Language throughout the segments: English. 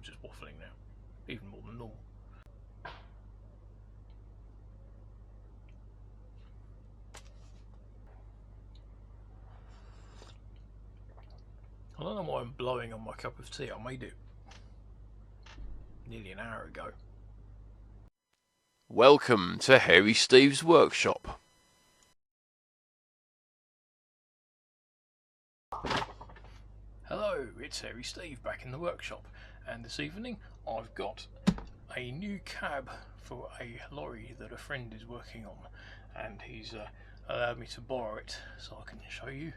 I'm just waffling now, even more than normal. I don't know why I'm blowing on my cup of tea. I made it nearly an hour ago. Welcome to Hairy Steve's workshop. Hello, it's Hairy Steve back in the workshop, and this evening I've got a new cab for a lorry that a friend is working on, and he's allowed me to borrow it so I can show you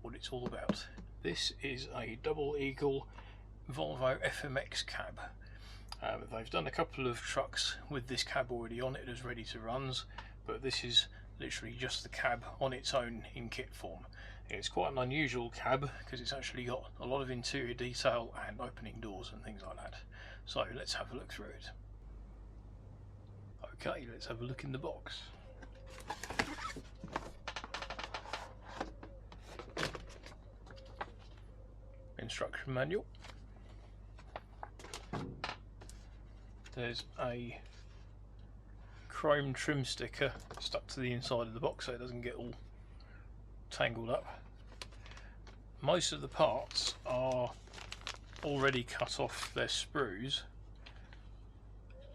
what it's all about. This is a double eagle Volvo FMX cab. They've done a couple of trucks with this cab already on it as ready to runs, but this is literally just the cab on its own in kit form. It's quite an unusual cab because it's actually got a lot of interior detail and opening doors and things like that. So let's have a look through it. Okay, let's have a look in the box. Instruction manual. There's a chrome trim sticker stuck to the inside of the box so it doesn't get all tangled up. Most of the parts are already cut off their sprues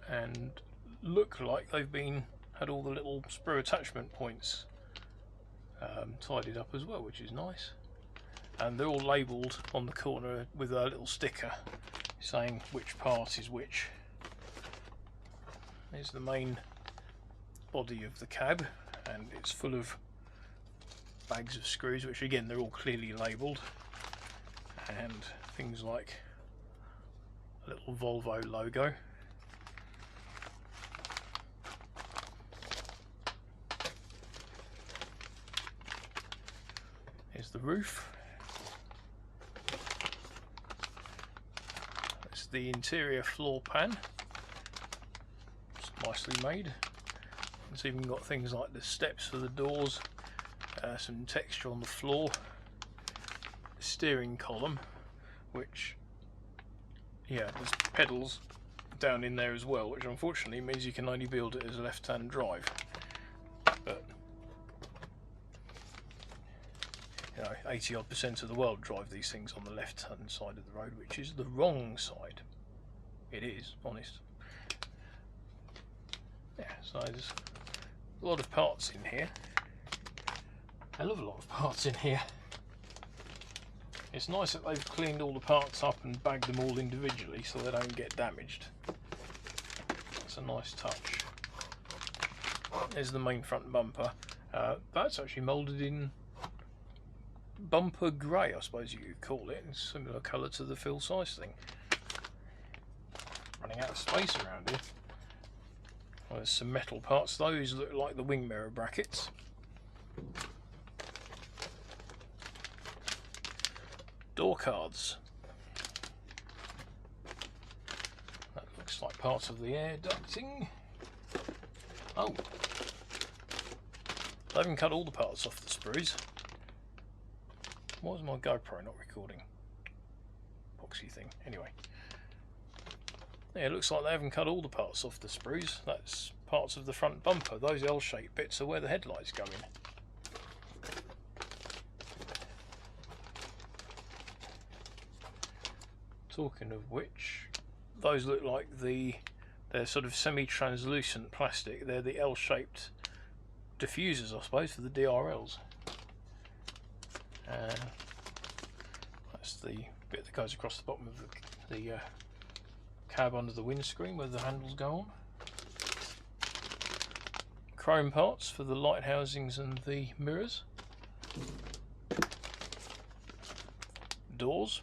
and look like they've had all the little sprue attachment points tidied up as well, which is nice. And they're all labelled on the corner with a little sticker saying which part is which. Here's the main body of the cab, and it's full of bags of screws, which again they're all clearly labelled, and things like a little Volvo logo. Here's the roof. That's the interior floor pan. It's nicely made. It's even got things like the steps for the doors, some texture on the floor, the steering column, which, yeah, there's pedals down in there as well, which unfortunately means you can only build it as a left-hand drive. But 80% of the world drive these things on the left-hand side of the road, which is the wrong side. It is, honest. Yeah, so there's a lot of parts in here. Hell of a lot of parts in here. It's nice that they've cleaned all the parts up and bagged them all individually so they don't get damaged. That's a nice touch. There's the main front bumper. That's actually moulded in bumper grey, I suppose you could call it. It's a similar colour to the Phil Size thing. Running out of space around here. Well, there's some metal parts. Those look like the wing mirror brackets. Door cards. That looks like part of the air ducting. Oh, I haven't cut all the parts off the sprues. Why is my GoPro not recording? Boxy thing. Anyway. Yeah, it looks like they haven't cut all the parts off the sprues. That's parts of the front bumper. Those L-shaped bits are where the headlights go in. Talking of which, those look like they're sort of semi-translucent plastic. They're the L-shaped diffusers, I suppose, for the DRLs. That's the bit that goes across the bottom of the cab under the windscreen where the handles go on. Chrome parts for the light housings and the mirrors. Doors.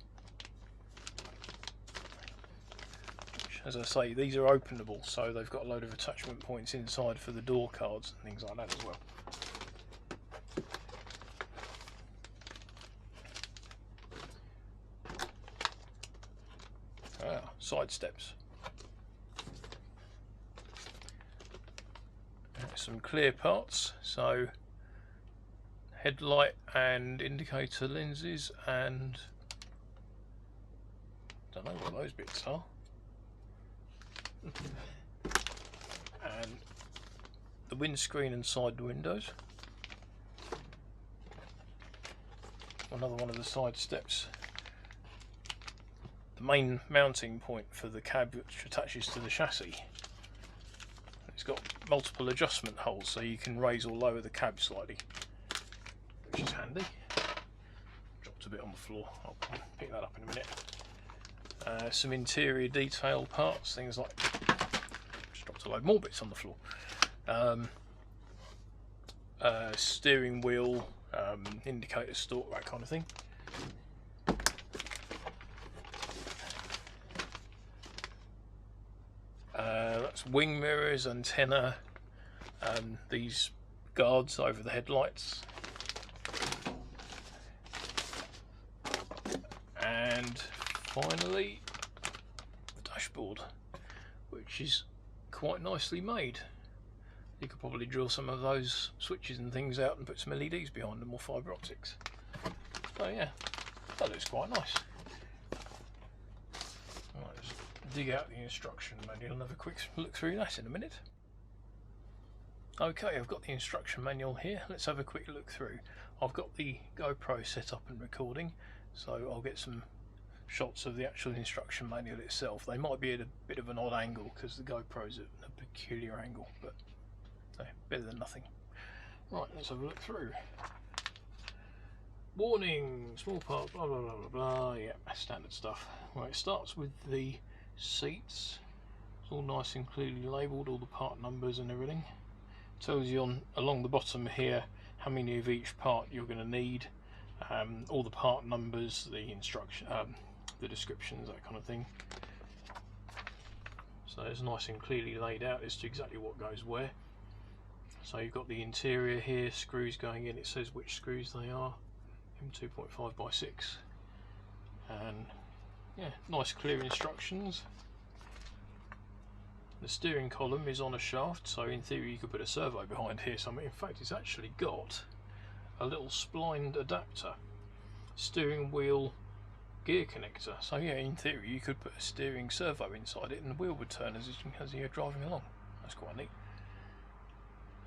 Which, as I say, these are openable, so they've got a load of attachment points inside for the door cards and things like that as well. Side steps. Some clear parts, so headlight and indicator lenses, and Don't know what those bits are. And the windscreen and side windows. Another one of the side steps. The main mounting point for the cab, which attaches to the chassis. It's got multiple adjustment holes, so you can raise or lower the cab slightly, which is handy. Dropped a bit on the floor, I'll pick that up in a minute. Some interior detail parts, things like, just dropped a load more bits on the floor. Steering wheel, indicator stalk, that kind of thing. That's wing mirrors, antenna, these guards over the headlights, and finally the dashboard, which is quite nicely made. You could probably drill some of those switches and things out and put some LEDs behind them, or fibre optics. So yeah, that looks quite nice. Right, let's dig out the instruction manual and have a quick look through that in a minute. Okay, I've got the instruction manual here. Let's have a quick look through. I've got the GoPro set up and recording, so I'll get some shots of the actual instruction manual itself. They might be at a bit of an odd angle because the GoPro's at a peculiar angle, but better than nothing. Right, let's have a look through. Warning, small part, blah blah blah blah blah. Yeah, standard stuff. Right, it starts with the seats. It's all nice and clearly labelled, all the part numbers and everything. Tells you along the bottom here how many of each part you're going to need, all the part numbers, the instruction, the descriptions, that kind of thing. So it's nice and clearly laid out as to exactly what goes where. So you've got the interior here, screws going in, it says which screws they are, M2.5x6, and yeah, nice clear instructions. The steering column is on a shaft, so in theory you could put a servo behind here somewhere. In fact, it's actually got a little splined adapter, steering wheel gear connector, so yeah, in theory you could put a steering servo inside it and the wheel would turn as you're driving along. That's quite neat.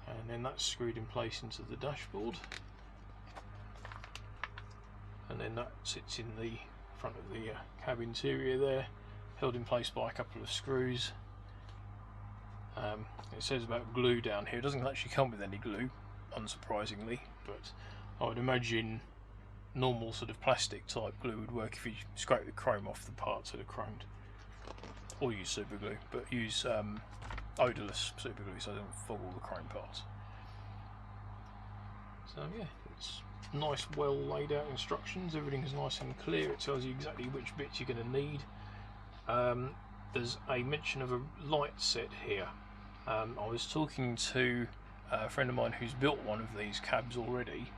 And then that's screwed in place into the dashboard, and then that sits in the front of the cab interior there, held in place by a couple of screws. It says about glue down here. It doesn't actually come with any glue, unsurprisingly, but I would imagine normal sort of plastic type glue would work if you scrape the chrome off the parts that are chromed, or use super glue, but use odourless super glue so it doesn't fog all the chrome parts. So yeah, it's nice, well laid out instructions. Everything's nice and clear. It tells you exactly which bits you're going to need. There's a mention of a light set here. I was talking to a friend of mine who's built one of these cabs already,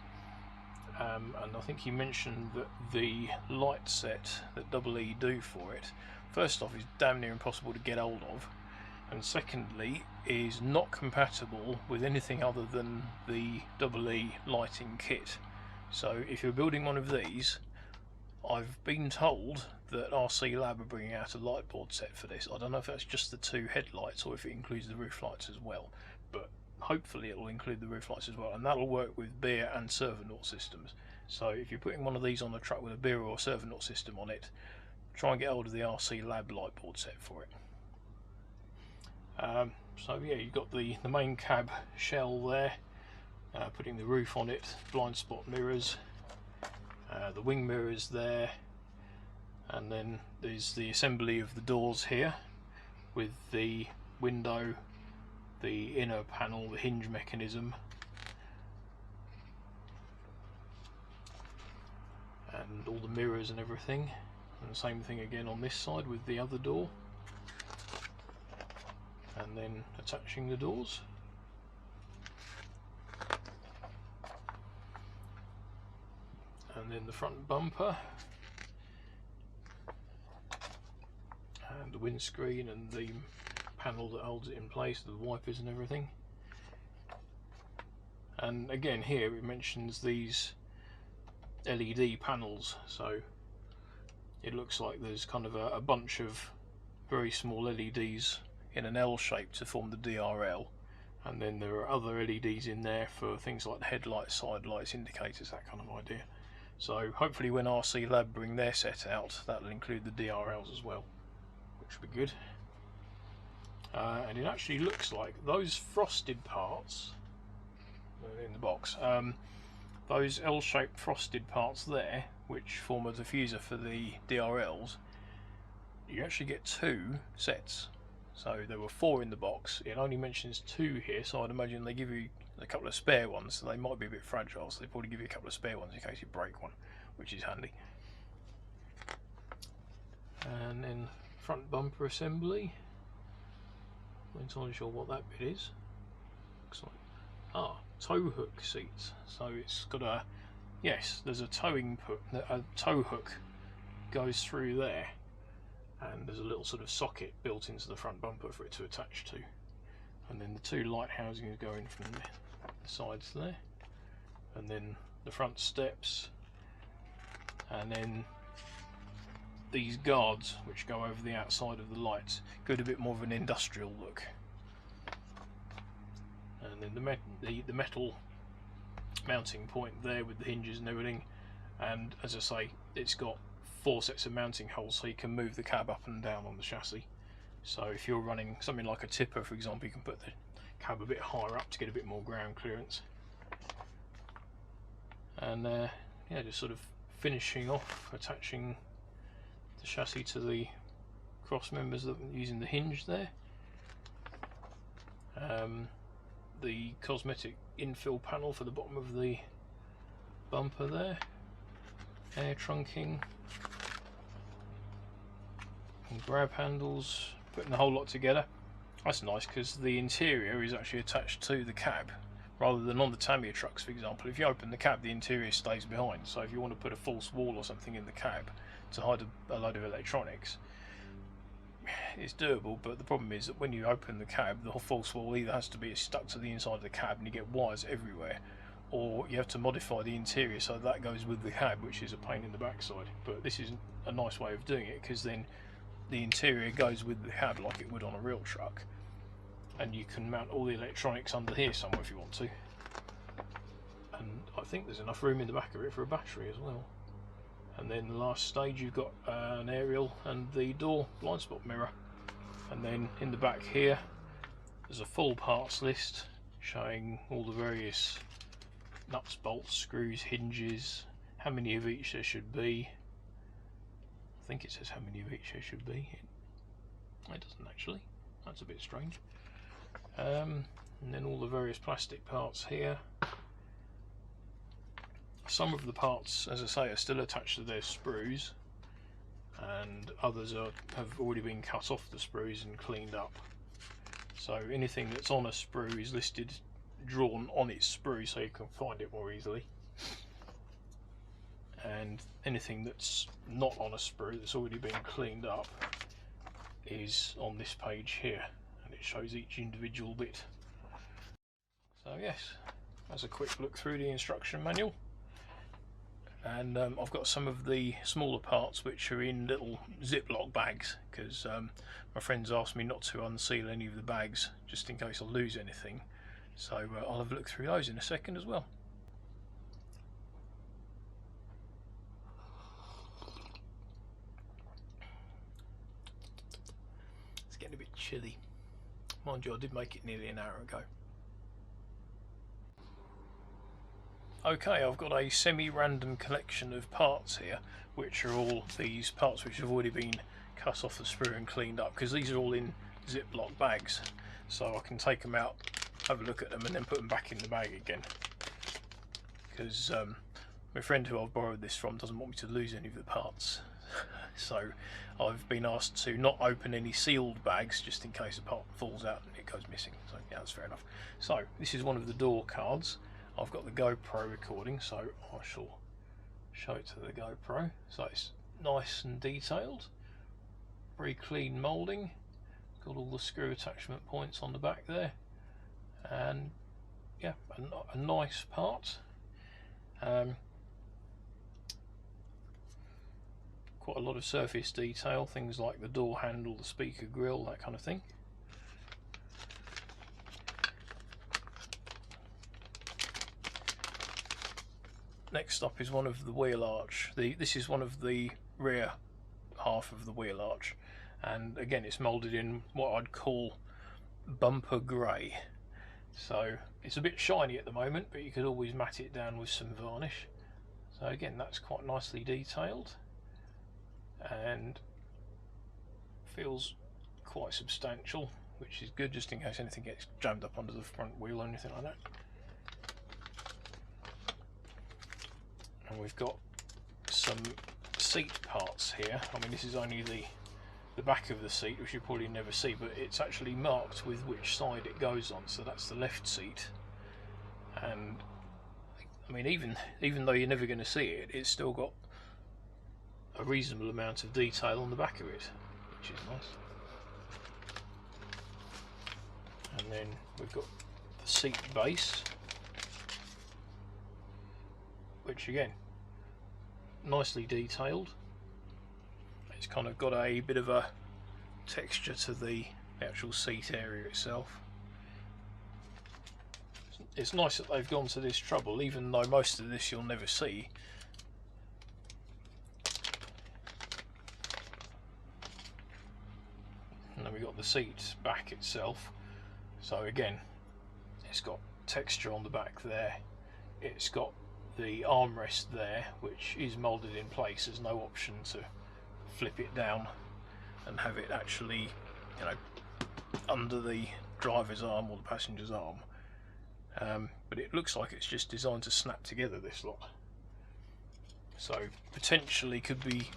and I think he mentioned that the light set that EE do for it, first off, is damn near impossible to get hold of, and secondly is not compatible with anything other than the EE lighting kit. So if you're building one of these, I've been told that RC Lab are bringing out a light board set for this. I don't know if that's just the two headlights or if it includes the roof lights as well, but hopefully it will include the roof lights as well, and that'll work with beer and Servonaut systems. So if you're putting one of these on a truck with a beer or a Servonaut system on it, try and get hold of the RC Lab light board set for it. So yeah, you've got the main cab shell there, putting the roof on it, blind spot mirrors, the wing mirrors there, and then there's the assembly of the doors here with the window, the inner panel, the hinge mechanism, and all the mirrors and everything, and the same thing again on this side with the other door, and then attaching the doors. And then the front bumper, and the windscreen, and the panel that holds it in place, the wipers and everything. And again here it mentions these LED panels, so it looks like there's kind of a bunch of very small LEDs in an L shape to form the DRL, and then there are other LEDs in there for things like headlights, side lights, indicators, that kind of idea. So hopefully when RC Lab bring their set out, that'll include the DRLs as well, which will be good. And it actually looks like those frosted parts in the box, those L-shaped frosted parts there, which form a diffuser for the DRLs, you actually get 2 sets. So there were 4 in the box. It only mentions 2 here, so I'd imagine they give you a couple of spare ones. So they might be a bit fragile, so they probably give you a couple of spare ones in case you break one, which is handy. And then front bumper assembly. I'm not entirely sure what that bit is. Looks like tow hook seats. So it's got a, yes, there's a towing a tow hook goes through there, and there's a little sort of socket built into the front bumper for it to attach to, and then the 2 light housings go in from the sides there, and then the front steps, and then these guards which go over the outside of the lights give it a bit more of an industrial look. And then the metal mounting point there with the hinges and everything, and as I say, it's got 4 sets of mounting holes so you can move the cab up and down on the chassis. So if you're running something like a tipper, for example, you can put the cab a bit higher up to get a bit more ground clearance. And yeah, just sort of finishing off, attaching the chassis to the cross members using the hinge there. The cosmetic infill panel for the bottom of the bumper there, air trunking, and grab handles, putting the whole lot together. That's nice because the interior is actually attached to the cab rather than on the Tamiya trucks, for example. If you open the cab, the interior stays behind, so if you want to put a false wall or something in the cab to hide a load of electronics, it's doable, but the problem is that when you open the cab, the false wall either has to be stuck to the inside of the cab and you get wires everywhere, or you have to modify the interior so that goes with the cab, which is a pain in the backside. But this is a nice way of doing it, because then the interior goes with the cab like it would on a real truck, and you can mount all the electronics under here somewhere if you want to. And I think there's enough room in the back of it for a battery as well. And then the last stage, you've got an aerial and the door blind spot mirror. And then in the back here, there's a full parts list showing all the various nuts, bolts, screws, hinges, how many of each there should be. I think it says how many of each there should be. It doesn't actually. That's a bit strange. And then all the various plastic parts here. Some of the parts, as I say, are still attached to their sprues, and others have already been cut off the sprues and cleaned up. So anything that's on a sprue is listed, drawn on its sprue, so you can find it more easily. And anything that's not on a sprue, that's already been cleaned up, is on this page here, and it shows each individual bit. So yes, that's a quick look through the instruction manual. And I've got some of the smaller parts which are in little Ziploc bags, because my friends asked me not to unseal any of the bags just in case I lose anything. So I'll have a look through those in a second as well. It's getting a bit chilly. Mind you, I did make it nearly an hour ago. Okay, I've got a semi-random collection of parts here, which are all these parts which have already been cut off the sprue and cleaned up, because these are all in Ziploc bags, so I can take them out, have a look at them, and then put them back in the bag again. Because my friend who I've borrowed this from doesn't want me to lose any of the parts, so I've been asked to not open any sealed bags just in case a part falls out and it goes missing. So yeah, that's fair enough. So this is one of the door cards. I've got the GoPro recording, so I shall show it to the GoPro. So it's nice and detailed, very clean moulding, got all the screw attachment points on the back there, and yeah, a nice part. quite a lot of surface detail, things like the door handle, the speaker grille, that kind of thing. Next up is one of the wheel arch. This is one of the rear half of the wheel arch, and again it's moulded in what I'd call bumper grey. So it's a bit shiny at the moment, but you could always matte it down with some varnish. So again, that's quite nicely detailed and feels quite substantial, which is good, just in case anything gets jammed up under the front wheel or anything like that. And we've got some seat parts here. I mean, this is only the back of the seat, which you probably never see, but it's actually marked with which side it goes on. So that's the left seat, and I mean, even though you're never going to see it, it's still got a reasonable amount of detail on the back of it, which is nice. And then we've got the seat base, which again, nicely detailed. It's kind of got a bit of a texture to the actual seat area itself. It's nice that they've gone to this trouble, even though most of this you'll never see. And then we've got the seat back itself. So again, it's got texture on the back there. It's got the armrest there, which is moulded in place. There's no option to flip it down and have it actually, you know, under the driver's arm or the passenger's arm. But it looks like it's just designed to snap together, this lot. So potentially could be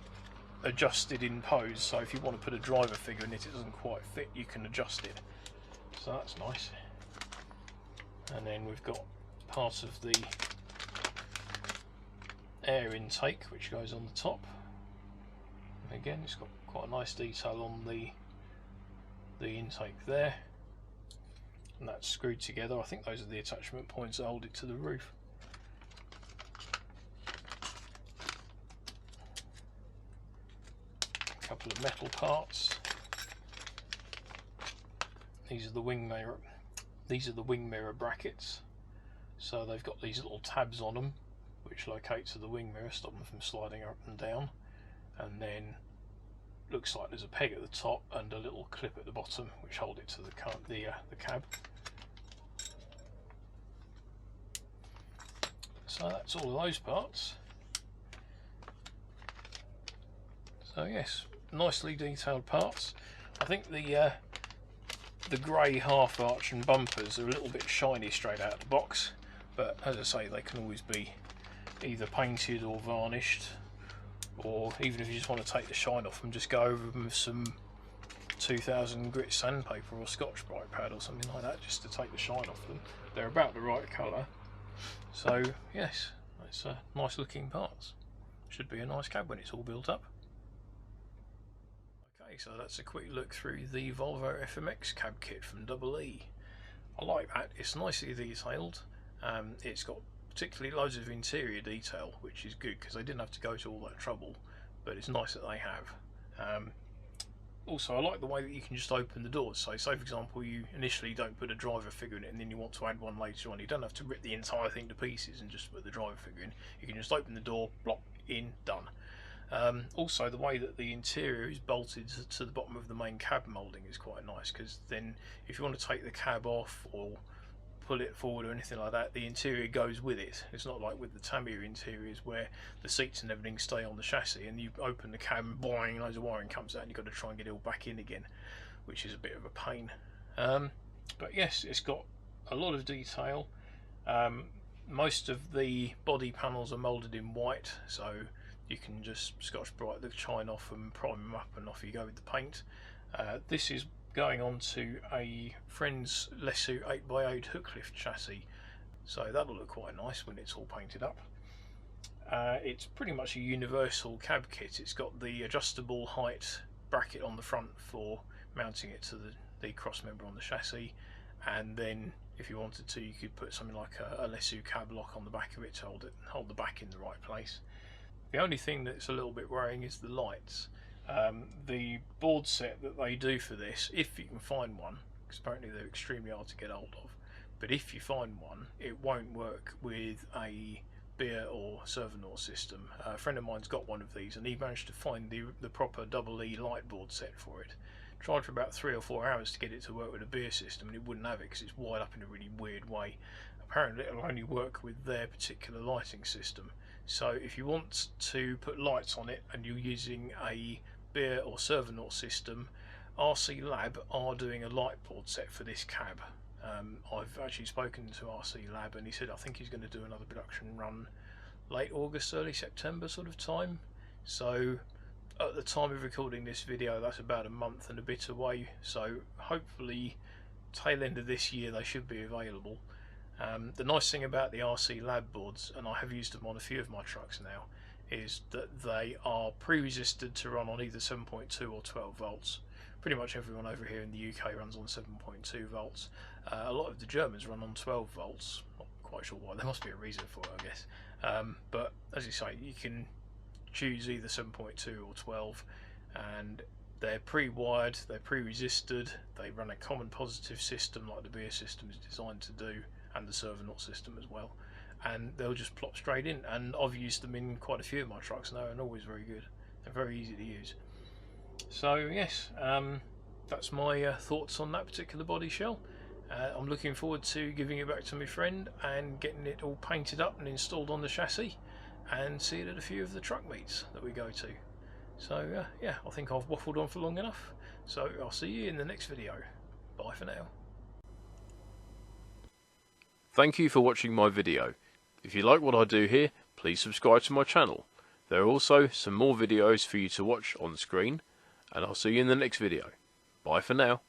adjusted in pose. So if you want to put a driver figure in it, it doesn't quite fit, you can adjust it. So that's nice. And then we've got part of the air intake, which goes on the top. And again, it's got quite a nice detail on the intake there, and that's screwed together. I think those are the attachment points that hold it to the roof. A couple of metal parts. These are the wing mirror. These are the wing mirror brackets. So they've got these little tabs on them, which locate to the wing mirror, stop them from sliding up and down. And then looks like there's a peg at the top and a little clip at the bottom, which hold it to the cab. So that's all of those parts. So yes, nicely detailed parts. I think the grey half arch and bumpers are a little bit shiny straight out of the box, but as I say, they can always be either painted or varnished, or even if you just want to take the shine off them, just go over them with some 2000 grit sandpaper or Scotch Brite pad or something like that, just to take the shine off them. They're about the right colour. So yes, it's nice looking parts. Should be a nice cab when it's all built up. Okay, so that's a quick look through the Volvo FMX Cab Kit from EE. I like that, it's nicely detailed. It's got particularly loads of interior detail, which is good because they didn't have to go to all that trouble, but it's nice that they have. Also, I like the way that you can just open the doors. So say for example you initially don't put a driver figure in it and then you want to add one later on, you don't have to rip the entire thing to pieces and just put the driver figure in. You can just open the door, plop, in, done. Also, the way that the interior is bolted to the bottom of the main cab moulding is quite nice, because then if you want to take the cab off or pull it forward or anything like that, the interior goes with it. It's not like with the Tamiya interiors where the seats and everything stay on the chassis and you open the cab and boing, loads of wiring comes out and you've got to try and get it all back in again, which is a bit of a pain. But yes, it's got a lot of detail. Most of the body panels are moulded in white, so you can just Scotch Brite the shine off and prime them up and off you go with the paint. This is going on to a friend's Lesu 8x8 hooklift chassis, so that'll look quite nice when it's all painted up. It's pretty much a universal cab kit. It's got the adjustable height bracket on the front for mounting it to the cross member on the chassis, and then if you wanted to, you could put something like a Lesu cab lock on the back of it to hold the back in the right place. The only thing that's a little bit worrying is the lights. The board set that they do for this, if you can find one, because apparently they're extremely hard to get hold of, but if you find one, it won't work with a beer or servant system. A friend of mine's got one of these, and he managed to find the proper EE light board set for it. Tried for about 3 or 4 hours to get it to work with a beer system, and it wouldn't have it because it's wired up in a really weird way. Apparently it'll only work with their particular lighting system. So if you want to put lights on it and you're using a beer or servant system, RC Lab are doing a light board set for this cab. I've actually spoken to RC Lab, and he said I think he's going to do another production run late August, early September sort of time. So at the time of recording this video, that's about a month and a bit away, so hopefully tail end of this year they should be available. The nice thing about the RC Lab boards, and I have used them on a few of my trucks now, is that they are pre-resisted to run on either 7.2 or 12 volts. Pretty much everyone over here in the UK runs on 7.2 volts. A lot of the Germans run on 12 volts. Not quite sure why, there must be a reason for it, I guess. But as you say, you can choose either 7.2 or 12, and they're pre-wired, they're pre-resisted, they run a common positive system like the beer system is designed to do, and the servant system as well, and they'll just plop straight in. And I've used them in quite a few of my trucks now, and always very good. They're very easy to use. So yes, that's my thoughts on that particular body shell. I'm looking forward to giving it back to my friend and getting it all painted up and installed on the chassis, and see it at a few of the truck meets that we go to. So yeah, I think I've waffled on for long enough, so I'll see you in the next video. Bye for now. Thank you for watching my video. If you like what I do here, please subscribe to my channel. There are also some more videos for you to watch on screen, and I'll see you in the next video. Bye for now.